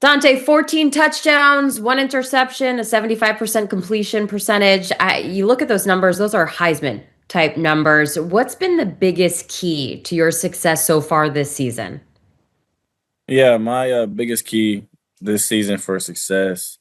Dante, 14 touchdowns, one interception, a 75% completion percentage. You look at those numbers, those are Heisman type numbers. What's been the biggest key to your success so far this season? Yeah, my biggest key this season for success,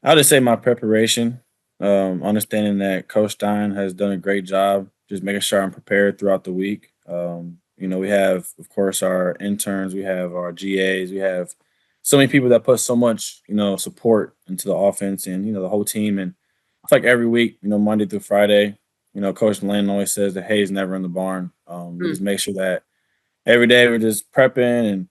I'll just say my preparation. Understanding that Coach Stein has done a great job, just making sure I'm prepared throughout the week. We have, of course, our interns, we have our GAs, we have so many people that put so much, support into the offense and the whole team. And it's like every week, Monday through Friday, Coach Lanning always says the hay's never in the barn. We just make sure that every day we're just prepping and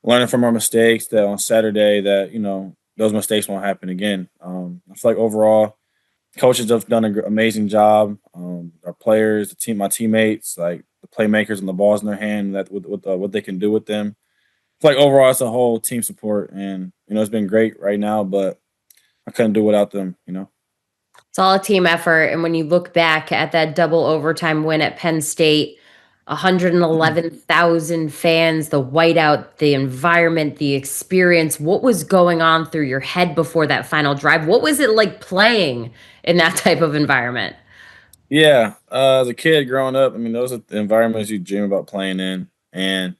learning from our mistakes that on Saturday that, those mistakes won't happen again. I feel like overall, coaches have done an amazing job. Our players, the team, my teammates, like the playmakers and the balls in their hand, that with what they can do with them. I feel like overall, it's a whole team support, and it's been great right now. But I couldn't do without them. It's all a team effort. And when you look back at that double overtime win at Penn State, 111,000 fans, the whiteout, the environment, the experience, what was going on through your head before that final drive? What was it like playing in that type of environment? Yeah, as a kid growing up, I mean, those are the environments you dream about playing in, and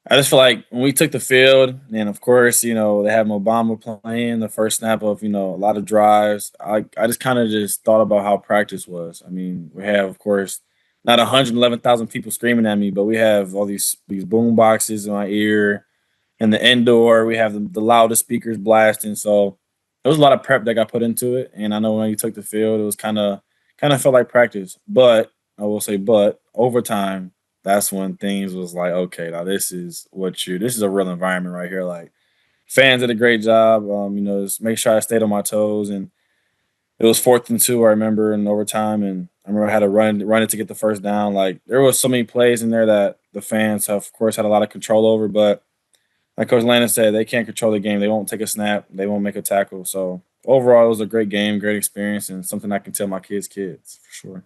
I just feel like when we took the field, and of course, they had Obama playing the first snap of, a lot of drives. I just kind of just thought about how practice was. I mean, we have, of course, not 111,000 people screaming at me, but we have all these boom boxes in my ear, and the indoor, we have the loudest speakers blasting. So there was a lot of prep that got put into it, and I know when you took the field, it was kind of felt like practice. But I will say, but over time, that's when things was like, okay, now this is a real environment right here. Like fans did a great job. Just make sure I stayed on my toes, and it was 4th and 2. I remember in overtime, and I remember I had to run it to get the first down. Like there was so many plays in there that the fans have, of course, had a lot of control over. But like Coach Landon said, they can't control the game. They won't take a snap. They won't make a tackle. So overall, it was a great game, great experience, and something I can tell my kids for sure.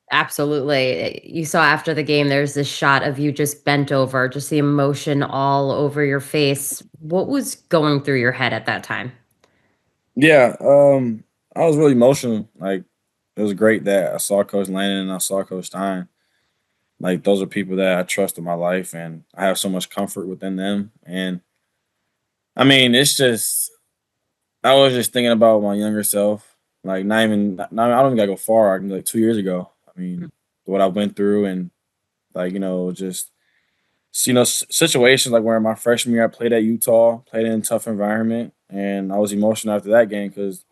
Absolutely. You saw after the game, there's this shot of you just bent over, just the emotion all over your face. What was going through your head at that time? Yeah, I was really emotional. Like it was great that I saw Coach Landon and I saw Coach Stein. Like those are people that I trust in my life, and I have so much comfort within them. And I mean, it's just I was just thinking about my younger self. Like not even, not, I don't even gotta go far. I can like 2 years ago. I mean, what I went through, and like just situations like where my freshman year I played at Utah, played in a tough environment, and I was emotional after that game because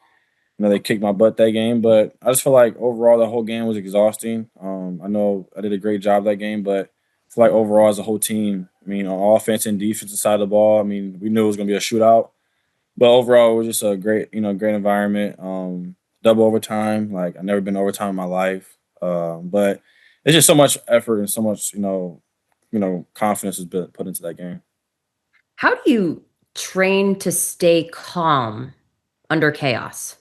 they kicked my butt that game. But I just feel like overall the whole game was exhausting. I know I did a great job that game, but I feel like overall as a whole team, I mean, on offense and defensive side of the ball, I mean, we knew it was going to be a shootout. But overall, it was just a great, great environment. Double overtime, like I've never been overtime in my life. But it's just so much effort and so much, confidence is put into that game. How do you train to stay calm under chaos?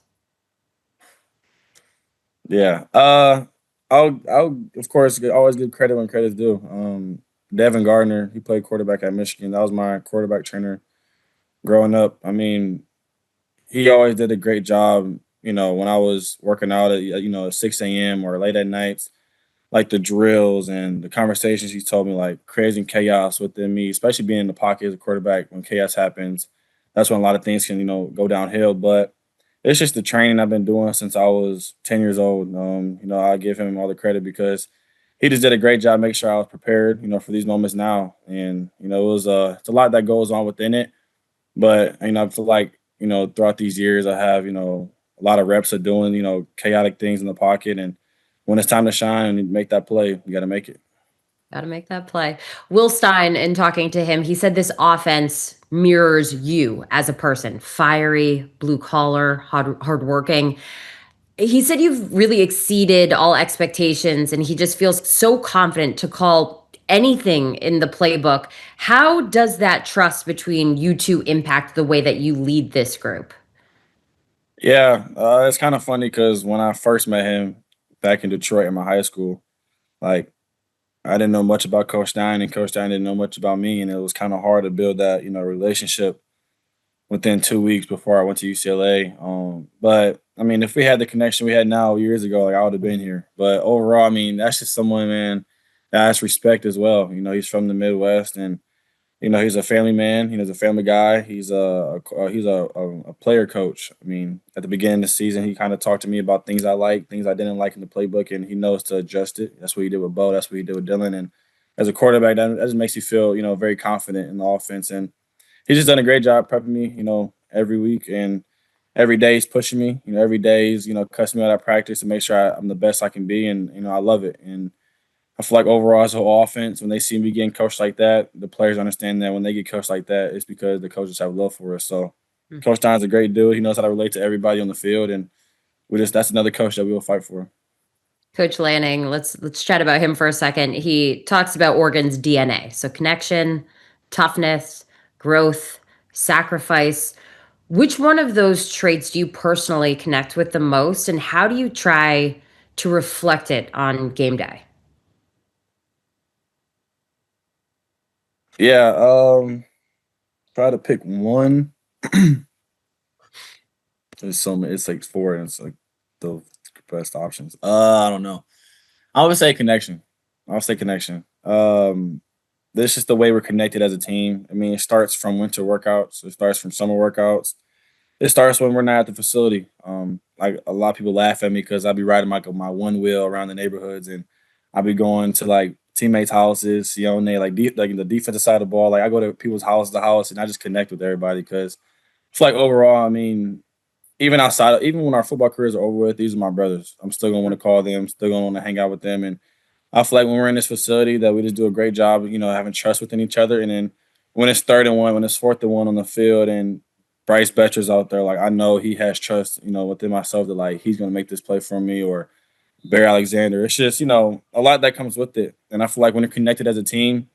Yeah. I'll of course always give credit when credit's due. Devin Gardner, he played quarterback at Michigan. That was my quarterback trainer growing up. I mean, he always did a great job. When I was working out at 6 a.m. or late at nights, like the drills and the conversations he told me, like creating chaos within me, especially being in the pocket as a quarterback when chaos happens. That's when a lot of things can go downhill. But it's just the training I've been doing since I was 10 years old. I give him all the credit because he just did a great job making sure I was prepared, for these moments now. And, it's a lot that goes on within it. But, I feel like, throughout these years, I have, a lot of reps of doing, chaotic things in the pocket. And when it's time to shine and make that play, you got to make it. Got to make that play. Will Stein, in talking to him, he said this offense mirrors you as a person, fiery, blue collar, hardworking. He said you've really exceeded all expectations, and he just feels so confident to call anything in the playbook. How does that trust between you two impact the way that you lead this group? Yeah, it's kind of funny because when I first met him back in Detroit in my high school, like I didn't know much about Coach Stein, and Coach Stein didn't know much about me, and it was kind of hard to build that relationship within 2 weeks before I went to UCLA. But I mean, if we had the connection we had now years ago, like I would have been here. But overall, I mean, that's just someone, man, that has respect as well. He's from the Midwest, and he's a family man. He's a family guy. He's a player coach. I mean, at the beginning of the season, he kind of talked to me about things I like, things I didn't like in the playbook, and he knows to adjust it. That's what he did with Bo. That's what he did with Dylan. And as a quarterback, that just makes you feel, very confident in the offense. And he's just done a great job prepping me, every week, and every day he's pushing me. Every day he's cussing me out at practice to make sure I'm the best I can be, and I love it. And I feel like overall as a whole offense, when they see me getting coached like that, the players understand that when they get coached like that, it's because the coaches have love for us. So Mm. Coach Don's a great dude. He knows how to relate to everybody on the field, and that's another coach that we will fight for. Coach Lanning, let's chat about him for a second. He talks about Oregon's DNA. So connection, toughness, growth, sacrifice. Which one of those traits do you personally connect with the most, and how do you try to reflect it on game day? Yeah, try to pick one. There's so many. It's like four, and it's like the best options. I don't know. I would say connection. I would say connection. This is the way we're connected as a team. I mean, it starts from winter workouts. It starts from summer workouts. It starts when we're not at the facility. Like a lot of people laugh at me because I'll be riding my one wheel around the neighborhoods, and I'll be going to like teammates' houses, like in the defensive side of the ball. Like I go to people's house to house, and I just connect with everybody because it's like overall. I mean, even when our football careers are over with, these are my brothers. I'm still gonna want to call them, still gonna want to hang out with them, and I feel like when we're in this facility that we just do a great job, having trust within each other. And then when it's 3rd and 1, when it's 4th and 1 on the field, and Bryce Betcher's out there, like I know he has trust, within myself that like he's gonna make this play for me, or Barry Alexander. It's just, a lot that comes with it. And I feel like when you're connected as a team,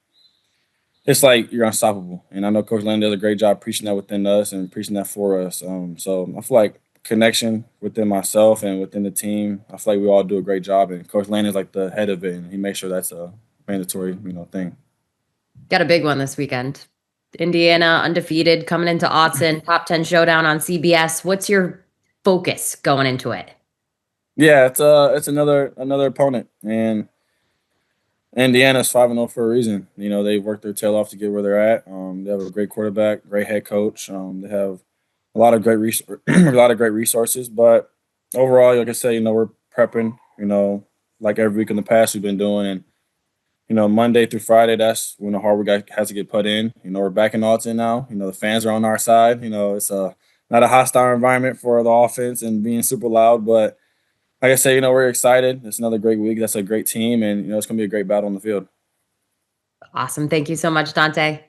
it's like you're unstoppable. And I know Coach Lane does a great job preaching that within us and preaching that for us. So I feel like connection within myself and within the team, I feel like we all do a great job. And Coach Lane is like the head of it, and he makes sure that's a mandatory, thing. Got a big one this weekend. Indiana undefeated coming into Autzen, top 10 showdown on CBS. What's your focus going into it? Yeah, it's another opponent, and Indiana's 5-0 for a reason. They've worked their tail off to get where they're at. They have a great quarterback, great head coach. They have a lot of a lot of great resources. But overall, like I said, we're prepping. Like every week in the past we've been doing, and Monday through Friday, that's when the hard work has to get put in. We're back in Alton now. The fans are on our side. It's not a hostile environment for the offense and being super loud, but like I say, we're excited. It's another great week. That's a great team, and it's gonna be a great battle on the field. Awesome. Thank you so much, Dante.